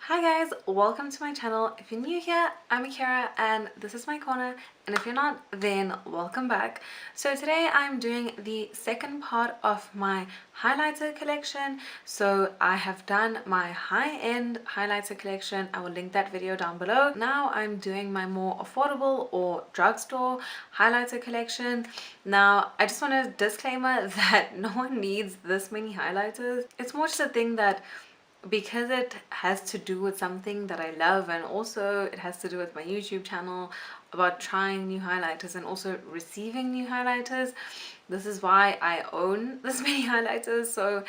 Hi guys, welcome to my channel. If you're new here, I'm Akira and this is my corner, and if you're not, then welcome back. So today I'm doing the second part of my highlighter collection. So I have done my high-end highlighter collection. I will link that video down below. Now I'm doing my more affordable or drugstore highlighter collection. Now I just want a disclaimer that no one needs this many highlighters. It's more just a thing that because it has to do with something that I love, and also it has to do with my YouTube channel about trying new highlighters and also receiving new highlighters. This is why I own this many highlighters. So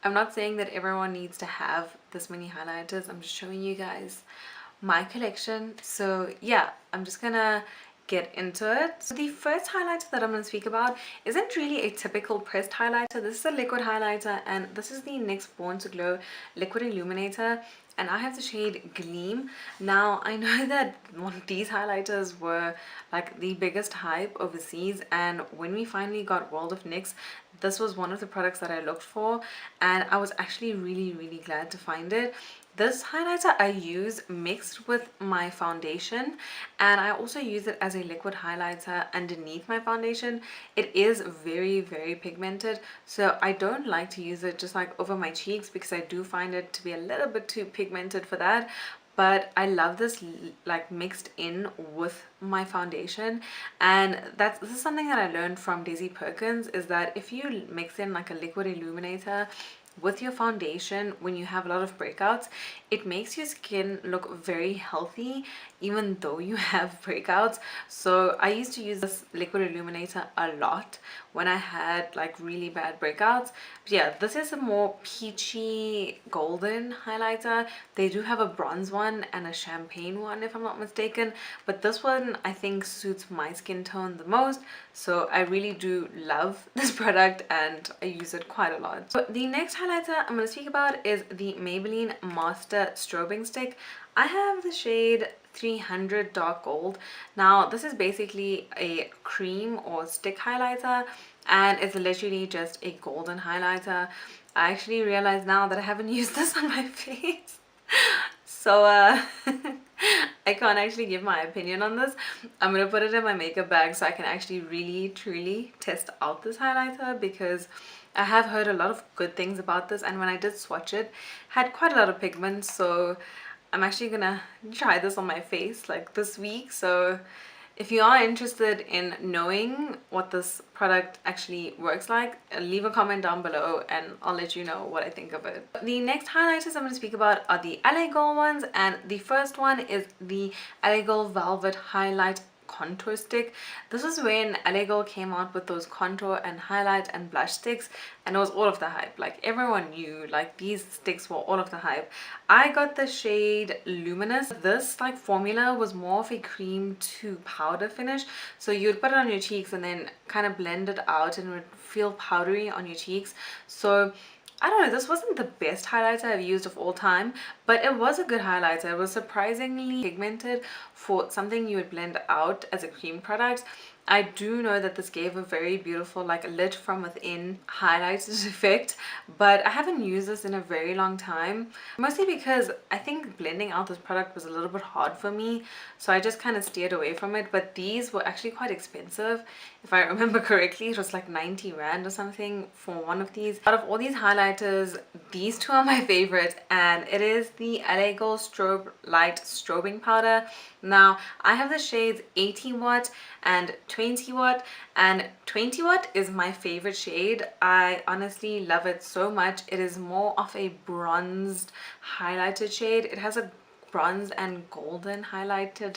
I'm not saying that everyone needs to have this many highlighters. I'm just showing you guys my collection. So yeah, I'm just gonna get into it. So the first highlighter that I'm going to speak about isn't really a typical pressed highlighter. This is a liquid highlighter, and this is the NYX Born to Glow liquid illuminator, and I have the shade Gleam. Now I know that these highlighters were like the biggest hype overseas, and when we finally got World of NYX, this was one of the products that I looked for, and I was actually really glad to find it. This highlighter I use mixed with my foundation, and I also use it as a liquid highlighter underneath my foundation. It is very pigmented, so I don't like to use it just like over my cheeks because I do find it to be a little bit too pigmented for that. But I love this like mixed in with my foundation, and this is something that I learned from Daisy Perkins, is that if you mix in like a liquid illuminator with your foundation when you have a lot of breakouts, it makes your skin look very healthy even though you have breakouts. So I used to use this liquid illuminator a lot when I had like really bad breakouts. But yeah, this is a more peachy golden highlighter. They do have a bronze one and a champagne one if I'm not mistaken, but this one I think suits my skin tone the most. So I really do love this product and I use it quite a lot. So the next highlighter I'm going to speak about is the Maybelline Master Strobing Stick. I have the shade 300 Dark Gold. Now this is basically a cream or stick highlighter, and it's literally just a golden highlighter. I actually realize now that I haven't used this on my face. So I can't actually give my opinion on this. I'm gonna put it in my makeup bag so I can actually really truly test out this highlighter, because I have heard a lot of good things about this, and when I did swatch it, had quite a lot of pigment. So I'm actually gonna try this on my face like this week. So if you are interested in knowing what this product actually works like, leave a comment down below and I'll let you know what I think of it. The next highlighters I'm going to speak about are the LA Girl ones, and the first one is the LA Girl Velvet Highlight Contour Stick. This is when LA Girl came out with those contour and highlight and blush sticks, and it was all of the hype. Like everyone knew like these sticks were all of the hype. I got the shade Luminous. This like formula was more of a cream to powder finish, so you'd put it on your cheeks and then kind of blend it out and it would feel powdery on your cheeks. So I don't know, this wasn't the best highlighter I've used of all time, but it was a good highlighter. It was surprisingly pigmented for something you would blend out as a cream product. I do know that this gave a very beautiful like lit from within highlighted effect, but I haven't used this in a very long time, mostly because I think blending out this product was a little bit hard for me, so I just kind of steered away from it. But these were actually quite expensive. If I remember correctly, it was like 90 rand or something for one of these. Out of all these highlighters, these two are my favorite, and it is the LA Girl Strobe Light Strobing Powder. Now I have the shades 80 watt and 20 watt, and 20 watt is my favorite shade. I honestly love it so much. It is more of a bronzed highlighted shade. It has a bronze and golden highlighted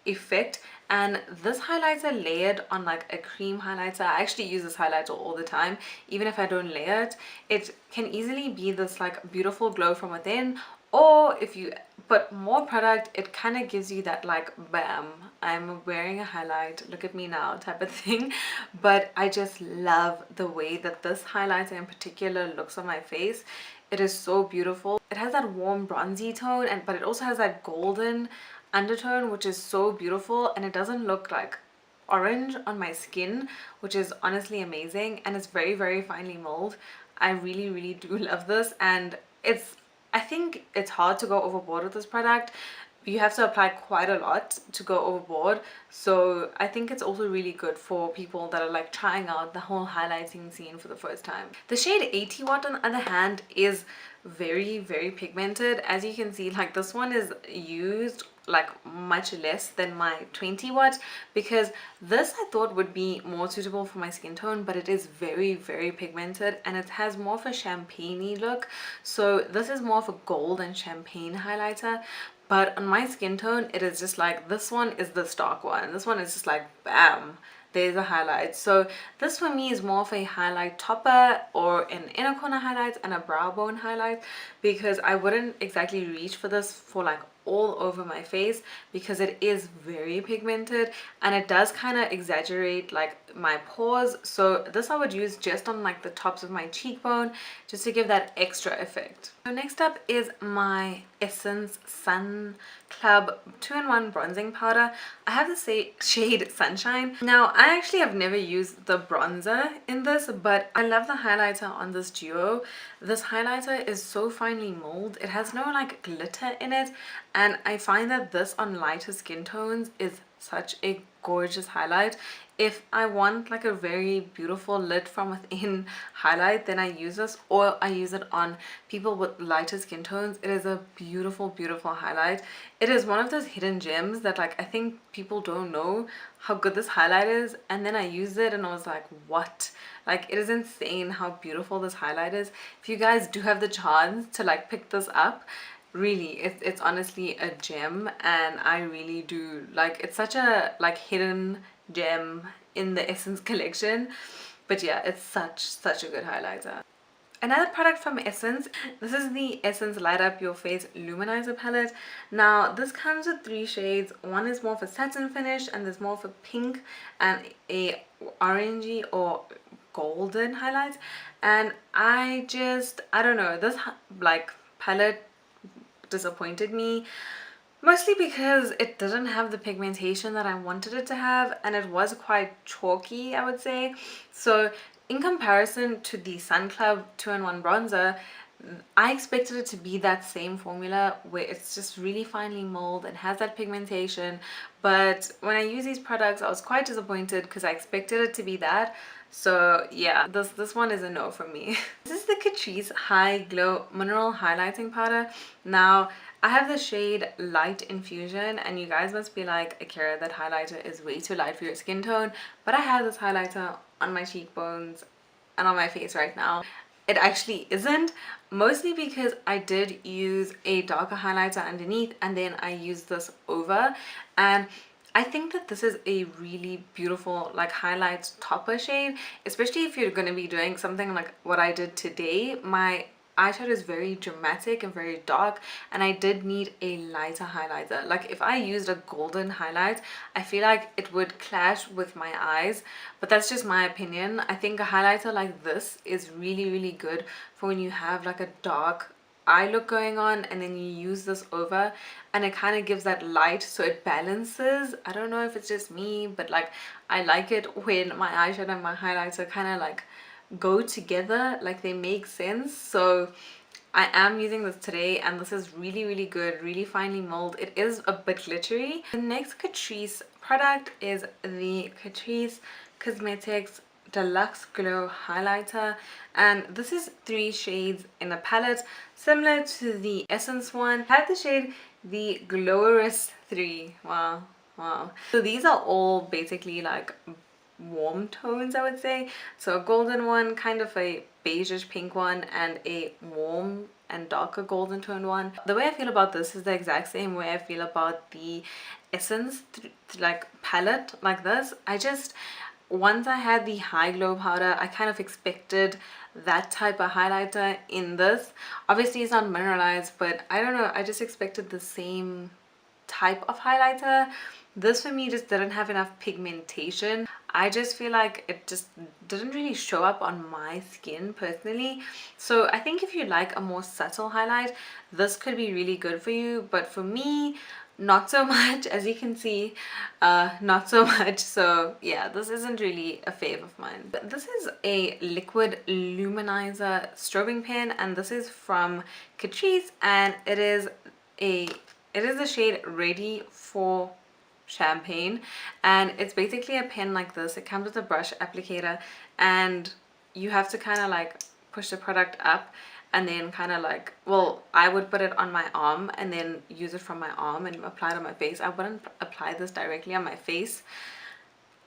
effect, and this highlighter layered on like a cream highlighter. I actually use this highlighter all the time even if I don't layer it. It can easily be this like beautiful glow from within, or if you put more product, it kind of gives you that like bam, I'm wearing a highlight, look at me now type of thing. But I just love the way that this highlighter in particular looks on my face. It is so beautiful. It has that warm bronzy tone, and but it also has that golden undertone, which is so beautiful, and it doesn't look like orange on my skin, which is honestly amazing, and it's very finely molded. I really do love this, and it's I think it's hard to go overboard with this product. You have to apply quite a lot to go overboard, so I think it's also really good for people that are like trying out the whole highlighting scene for the first time. The shade 80 watt on the other hand is very pigmented. As you can see, like this one is used like much less than my 20 watt, because this I thought would be more suitable for my skin tone, but it is very pigmented and it has more of a champagne-y look. So this is more of a gold and champagne highlighter, but on my skin tone it is just like, this one is the stock one, this one is just like bam, there's a highlight. So this for me is more of a highlight topper or an inner corner highlight and a brow bone highlight, because I wouldn't exactly reach for this for like all over my face, because it is very pigmented and it does kind of exaggerate like my pores. So this I would use just on like the tops of my cheekbone, just to give that extra effect. So next up is my Essence Sun Club 2-in-1 bronzing powder. I have the shade Sunshine. Now I actually have never used the bronzer in this, but I love the highlighter on this duo. This highlighter is so finely molded, it has no like glitter in it, and I find that this on lighter skin tones is such a gorgeous highlight. If I want like a very beautiful lit from within highlight, then I use this, or I use it on people with lighter skin tones. It is a beautiful highlight. It is one of those hidden gems that like I think people don't know how good this highlight is, and then I used it and I was like, what? Like, it is insane how beautiful this highlight is. If you guys do have the chance to like pick this up, really, it's honestly a gem, and I really do like, it's such a like hidden gem in the Essence collection. But yeah, it's such a good highlighter. Another product from Essence, this is the Essence Light Up Your Face Luminizer palette. Now this comes with 3 shades. One is more of a satin finish, and there's more of a pink and a orangey or golden highlight. And I don't know, this like palette disappointed me, mostly because it didn't have the pigmentation that I wanted it to have, and it was quite chalky, I would say. So in comparison to the Sun Club 2-in-1 bronzer, I expected it to be that same formula where it's just really finely molded and has that pigmentation. But when I use these products, I was quite disappointed because I expected it to be that. So yeah, this one is a no from me. This is the Catrice High Glow Mineral Highlighting Powder. Now I have the shade Light Infusion, and you guys must be like, Akira, that highlighter is way too light for your skin tone. But I have this highlighter on my cheekbones and on my face right now. It actually isn't, mostly because I did use a darker highlighter underneath and then I used this over, and I think that this is a really beautiful like highlight topper shade, especially if you're going to be doing something like what I did today. My eyeshadow is very dramatic and very dark, and I did need a lighter highlighter. Like if I used a golden highlight, I feel like it would clash with my eyes, but that's just my opinion. I think a highlighter like this is really good for when you have like a dark eye look going on, and then you use this over, and it kind of gives that light, so it balances. I don't know if it's just me, but like I like it when my eyeshadow and my highlighter kind of like go together, like they make sense. So I am using this today, and this is really good, really finely molded. It is a bit glittery. The next Catrice product is the Catrice Cosmetics Deluxe Glow Highlighter, and this is 3 shades in a palette similar to the Essence one. I have the shade the Glowrous 3. Wow. So these are all basically like warm tones, I would say. So a golden one, kind of a beigeish pink one, and a warm and darker golden toned one. The way I feel about this is the exact same way I feel about the Essence like palette like this. Once I had the High Glow powder, I kind of expected that type of highlighter in this. Obviously it's not mineralized, but I don't know, I just expected the same type of highlighter. This for me just didn't have enough pigmentation. I just feel like it just didn't really show up on my skin personally. So I think if you like a more subtle highlight, this could be really good for you. But for me, not so much. As you can see, not so much. So yeah, this isn't really a fave of mine. But this is a liquid luminizer strobing pen, and this is from Catrice, and it is the shade Ready for Champagne, and it's basically a pen like this. It comes with a brush applicator, and you have to kind of like push the product up and then kind of like, well, I would put it on my arm and then use it from my arm and apply it on my face. I wouldn't apply this directly on my face.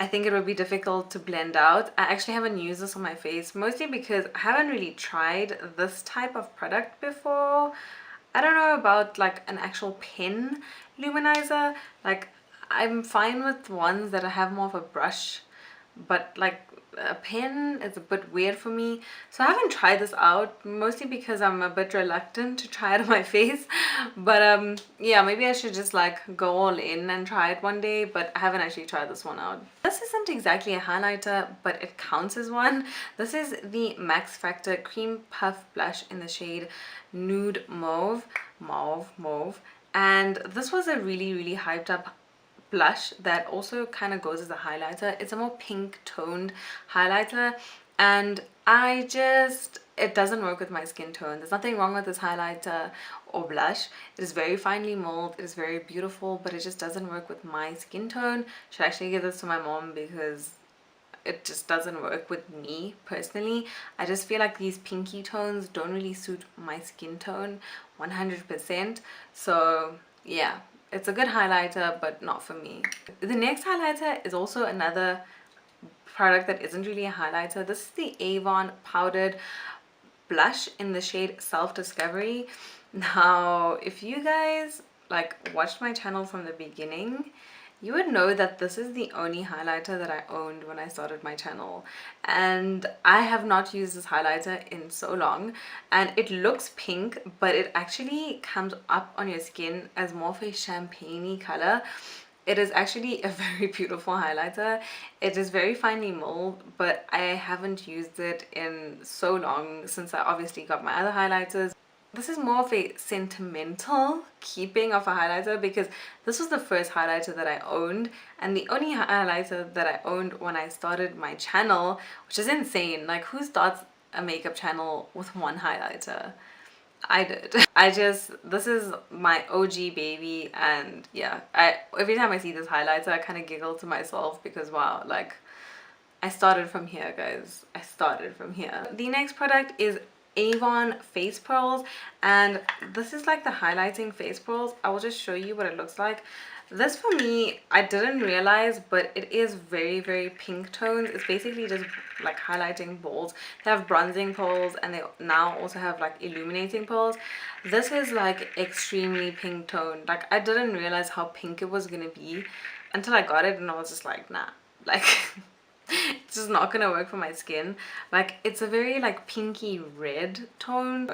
I think it would be difficult to blend out. I actually haven't used this on my face, mostly because I haven't really tried this type of product before. I don't know about like an actual pen luminizer. Like, I'm fine with ones that have more of a brush, but like a pen is a bit weird for me. So I haven't tried this out, mostly because I'm a bit reluctant to try it on my face. But yeah, maybe I should just like go all in and try it one day, but I haven't actually tried this one out. This isn't exactly a highlighter, but it counts as one. This is the Max Factor Cream Puff Blush in the shade Nude Mauve, and this was a really hyped up blush that also kind of goes as a highlighter. It's a more pink toned highlighter, and it doesn't work with my skin tone. There's nothing wrong with this highlighter or blush. It is very finely molded, it is very beautiful, but it just doesn't work with my skin tone. Should actually give this to my mom because it just doesn't work with me personally. I just feel like these pinky tones don't really suit my skin tone 100%. So yeah, it's a good highlighter, but not for me. The next highlighter is also another product that isn't really a highlighter. This is the Avon Powdered Blush in the shade Self Discovery. Now, if you guys like watched my channel from the beginning, you would know that this is the only highlighter that I owned when I started my channel, and I have not used this highlighter in so long. And it looks pink, but it actually comes up on your skin as more of a champagne-y color. It is actually a very beautiful highlighter. It is very finely molded, but I haven't used it in so long since I obviously got my other highlighters. This is more of a sentimental keeping of a highlighter because this was the first highlighter that I owned, and the only highlighter that I owned when I started my channel, which is insane. Like, who starts a makeup channel with one highlighter? I did. This is my OG baby, and yeah, every time I see this highlighter, I kind of giggle to myself because wow, like, I started from here, guys. I started from here. The next product is Avon face pearls, and this is like the highlighting face pearls. I will just show you what it looks like. This for me, I didn't realize, but it is very pink tones. It's basically just like highlighting balls. They have bronzing pearls, and they now also have like illuminating pearls. This is like extremely pink toned. Like, I didn't realize how pink it was gonna be until I got it, and I was just like, nah, like it's just not gonna work for my skin. Like, it's a very like pinky red tone.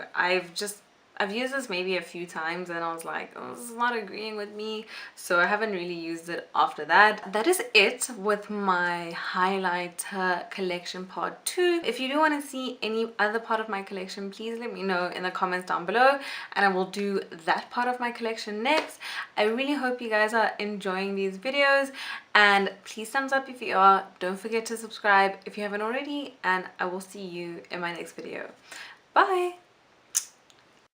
I've used this maybe a few times, and I was like, oh, this is not agreeing with me, so I haven't really used it after that. That is it with my highlighter collection part 2. If you do want to see any other part of my collection, please let me know in the comments down below, and I will do that part of my collection next. I really hope you guys are enjoying these videos, and please thumbs up if you are. Don't forget to subscribe if you haven't already, and I will see you in my next video. Bye.